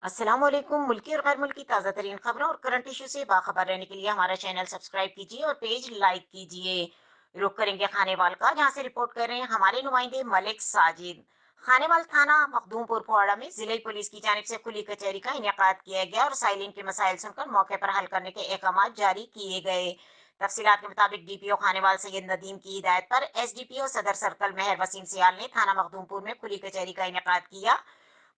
अस्सलाम वालेकुम। मुल्की और गैर मुल्की ताज़ा तरीन खबरों और करंट इशू से बाखबर रहने के लिए हमारा चैनल सब्सक्राइब कीजिए और पेज लाइक कीजिए। रुक करेंगे खानेवाल का, जहां से रिपोर्ट कर रहे हैं हमारे नुमाइंदे मलिक साजिद। खानेवाल थाना मखदूमपुर फोड़ा में जिले पुलिस की जानिब से खुली कचहरी का इनेकाद किया गया और साइलिन के मसाइल सुनकर मौके पर हल करने के अहकाम जारी किए गए। तफसीलात के मुताबिक डीपीओ खानेवाल सैयद नदीम की हिदायत पर एसडीपीओ सदर सर्कल मेहर वसीम सियाल ने थाना मखदूमपुर में खुली कचहरी का इनेकाद किया।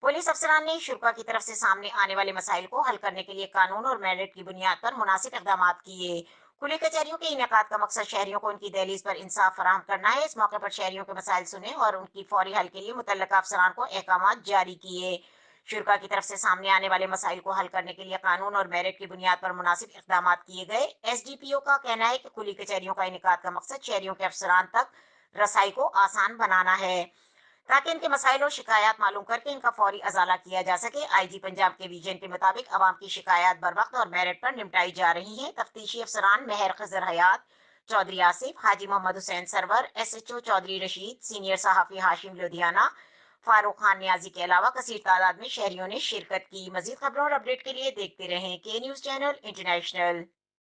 पुलिस अफसरान ने शुरा की तरफ से सामने आने वाले मसाइल को हल करने के लिए कानून और मेरिट की बुनियाद पर मुनासिब इकदाम किए। खुली कचहरियों के इनेकाद का मकसद शहरियों को उनकी दहलीज पर इंसाफ फराहम करना है। इस मौके पर शहरियों के मसाइल सुने और उनकी फौरी हल के लिए मुतल्लका अफसरान को अहकाम जारी किए। शुरा की तरफ से सामने आने वाले मसाइल को हल करने के लिए कानून और मेरिट की बुनियाद पर मुनासिब इकदाम किए गए। एसडीपीओ का कहना है कि खुली कचहरियों का इनेकाद का मकसद शहरियों के अफसरान तक रसाई को आसान बनाना है, ताकि इनके मसाइल और शिकायत मालूम करके इनका फौरी अजाला किया जा सके। आईजी पंजाब के विजन के मुताबिक अवाम की शिकायत बर वक्त और मेरिट पर निपटाई जा रही हैं। तफ्तीशी अफसरान मेहर खजर हयात, चौधरी आसिफ, हाजी मोहम्मद हुसैन सरवर, SHO चौधरी रशीद, सीनियर सहाफ़ी हाशिम लुधियाना, फारूक खान न्याजी के अलावा कसीर तादाद में शहरियों ने शिरकत की। मजीद खबरों और अपडेट के लिए देखते रहें के न्यूज़ चैनल इंटरनेशनल।